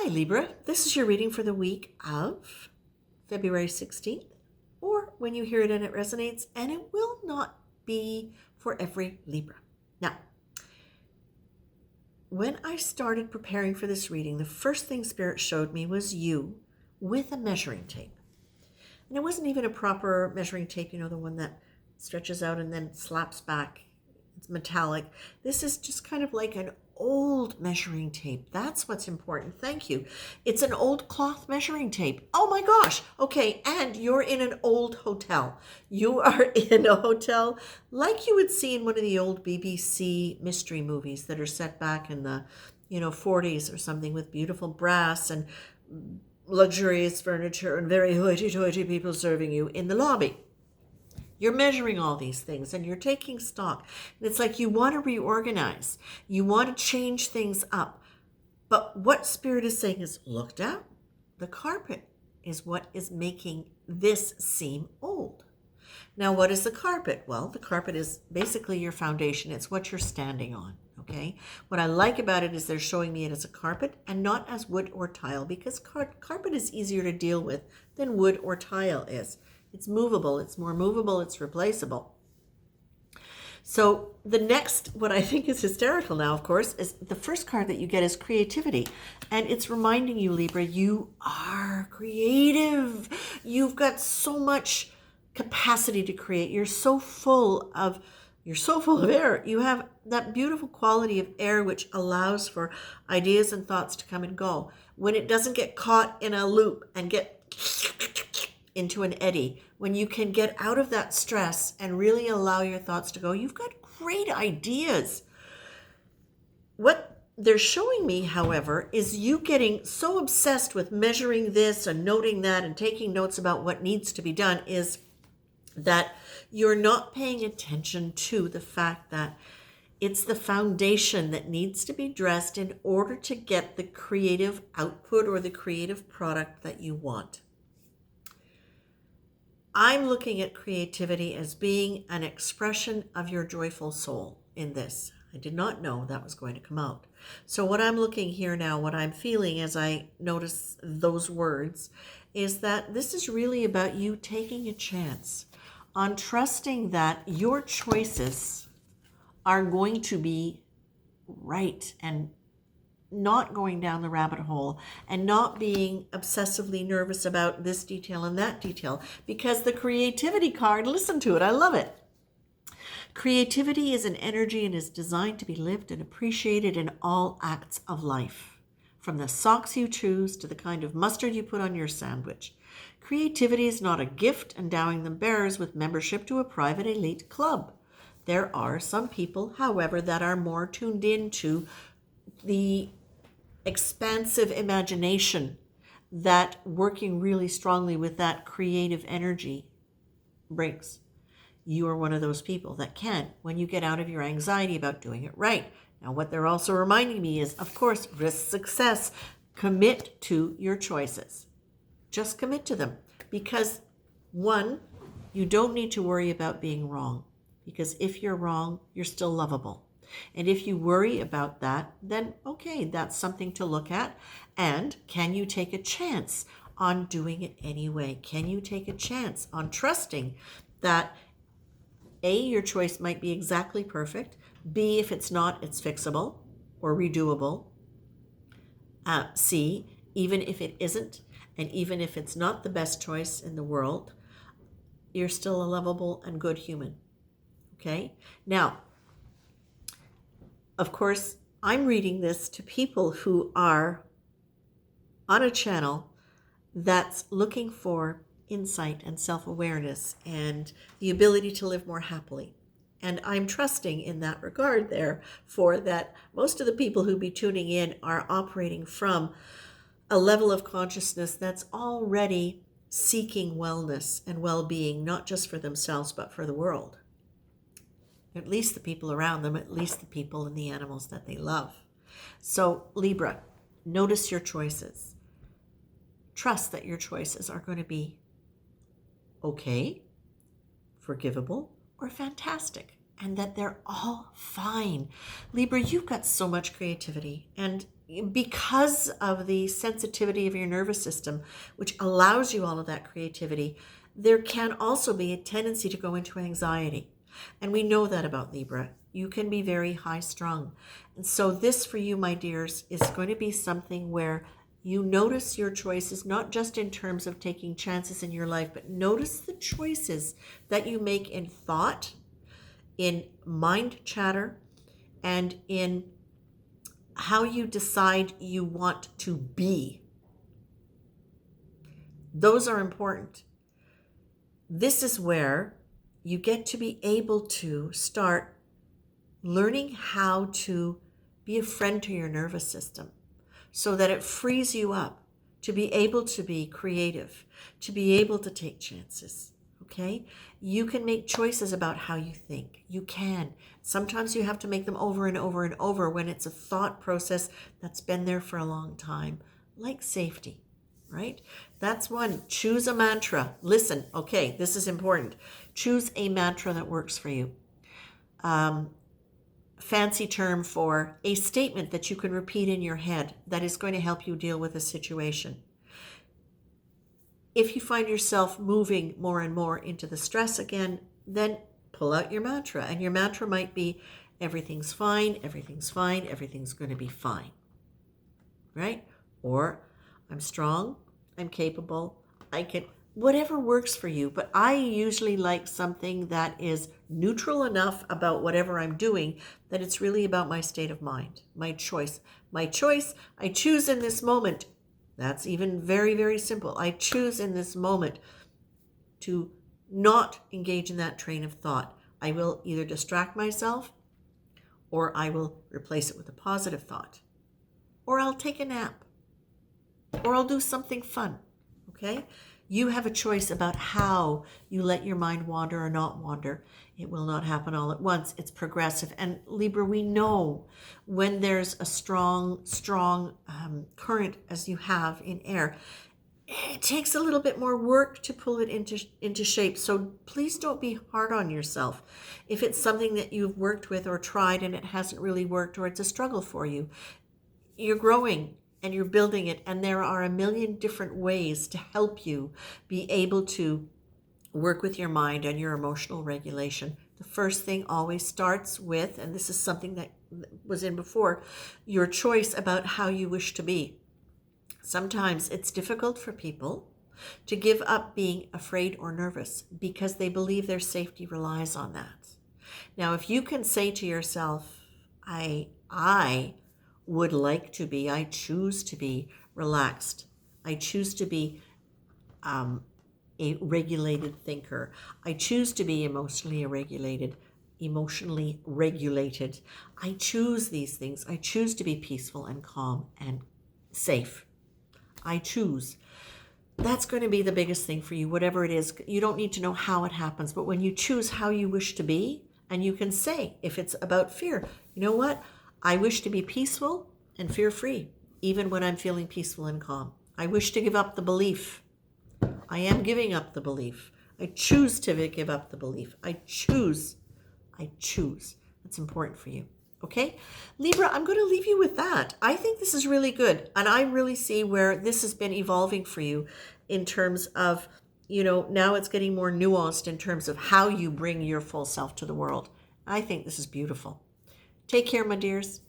Hi Libra, this is your reading for the week of February 16th, or when you hear it and it resonates, and it will not be for every Libra. Now, when I started preparing for this reading, the first thing Spirit showed me was you with a measuring tape. And it wasn't even a proper measuring tape, the one that stretches out and then slaps back. It's metallic. This is just kind of like an old measuring tape. That's what's important. Thank you. It's an old cloth measuring tape. Oh my gosh. Okay. And you're in an old hotel. You are in a hotel like you would see in one of the old BBC mystery movies that are set back in the, 40s or something, with beautiful brass and luxurious furniture and very hoity-toity people serving you in the lobby. You're measuring all these things and you're taking stock. And it's like you want to reorganize. You want to change things up. But what Spirit is saying is, look down. The carpet is what is making this seem old. Now, what is the carpet? Well, the carpet is basically your foundation. It's what you're standing on, okay? What I like about it is they're showing me it as a carpet and not as wood or tile, because carpet is easier to deal with than wood or tile is. It's movable, it's more movable, it's replaceable. So the next, what I think is hysterical now, of course, is the first card that you get is creativity. And it's reminding you, Libra, you are creative. You've got so much capacity to create. You're so full of air. You have that beautiful quality of air which allows for ideas and thoughts to come and go. When it doesn't get caught in a loop and get into an eddy, when you can get out of that stress and really allow your thoughts to go, you've got great ideas. What they're showing me, however, is you getting so obsessed with measuring this and noting that and taking notes about what needs to be done, is that you're not paying attention to the fact that it's the foundation that needs to be dressed in order to get the creative output or the creative product that you want. I'm looking at creativity as being an expression of your joyful soul in this. I did not know that was going to come out. So what I'm looking here now, what I'm feeling as I notice those words, is that this is really about you taking a chance on trusting that your choices are going to be right, and not going down the rabbit hole and not being obsessively nervous about this detail and that detail. Because the creativity card, listen to it, I love it. Creativity is an energy and is designed to be lived and appreciated in all acts of life, from the socks you choose to the kind of mustard you put on your sandwich. Creativity is not a gift endowing the bearers with membership to a private elite club. There are some people, however, that are more tuned into the expansive imagination that working really strongly with that creative energy brings. You are one of those people that can, when you get out of your anxiety about doing it right. Now, what they're also reminding me is, of course, risk success. Commit to your choices. Just commit to them. Because, one, you don't need to worry about being wrong. Because if you're wrong, you're still lovable. And if you worry about that, then okay, that's something to look at. And can you take a chance on doing it anyway? Can you take a chance on trusting that A, your choice might be exactly perfect. B, if it's not, it's fixable or redoable. C, even if it isn't, and even if it's not the best choice in the world, you're still a lovable and good human. Okay? Now, of course, I'm reading this to people who are on a channel that's looking for insight and self-awareness and the ability to live more happily. And I'm trusting in that regard there for that most of the people who be tuning in are operating from a level of consciousness that's already seeking wellness and well-being, not just for themselves, but for the world. At least the people around them, at least the people and the animals that they love. So Libra, notice your choices. Trust that your choices are going to be okay, forgivable, or fantastic, and that they're all fine. Libra, you've got so much creativity, and because of the sensitivity of your nervous system, which allows you all of that creativity, there can also be a tendency to go into anxiety. And we know that about Libra. You can be very high strung. And so this for you, my dears, is going to be something where you notice your choices, not just in terms of taking chances in your life, but notice the choices that you make in thought, in mind chatter, and in how you decide you want to be. Those are important. This is where you get to be able to start learning how to be a friend to your nervous system so that it frees you up to be able to be creative, to be able to take chances. Okay? You can make choices about how you think. You can. Sometimes you have to make them over and over and over when it's a thought process that's been there for a long time, like safety, right? That's one. Choose a mantra. Listen, okay, this is important. Choose a mantra that works for you. Fancy term for a statement that you can repeat in your head that is going to help you deal with a situation. If you find yourself moving more and more into the stress again, then pull out your mantra. And your mantra might be, everything's fine, everything's fine, everything's going to be fine. Right? Or, I'm strong, I'm capable, I can, whatever works for you. But I usually like something that is neutral enough about whatever I'm doing that it's really about my state of mind, my choice. My choice, I choose in this moment. That's even very, very simple. I choose in this moment to not engage in that train of thought. I will either distract myself or I will replace it with a positive thought. Or I'll take a nap. Or I'll do something fun. Okay? You have a choice about how you let your mind wander or not wander. It will not happen all at once. It's progressive. And Libra, we know when there's a strong current as you have in air, it takes a little bit more work to pull it into shape. So please don't be hard on yourself. If it's something that you've worked with or tried and it hasn't really worked or it's a struggle for you, you're growing and you're building it, and there are a million different ways to help you be able to work with your mind and your emotional regulation. The first thing always starts with, and this is something that was in before, your choice about how you wish to be. Sometimes it's difficult for people to give up being afraid or nervous because they believe their safety relies on that. Now, if you can say to yourself, I would like to be, I choose to be relaxed. I choose to be a regulated thinker. I choose to be emotionally regulated. I choose these things. I choose to be peaceful and calm and safe. I choose. That's going to be the biggest thing for you, whatever it is. You don't need to know how it happens, but when you choose how you wish to be, and you can say, if it's about fear, you know what? I wish to be peaceful and fear-free, even when I'm feeling peaceful and calm. I wish to give up the belief. I am giving up the belief. I choose to give up the belief. I choose. That's important for you. Okay? Libra, I'm going to leave you with that. I think this is really good. And I really see where this has been evolving for you in terms of, now it's getting more nuanced in terms of how you bring your full self to the world. I think this is beautiful. Take care, my dears.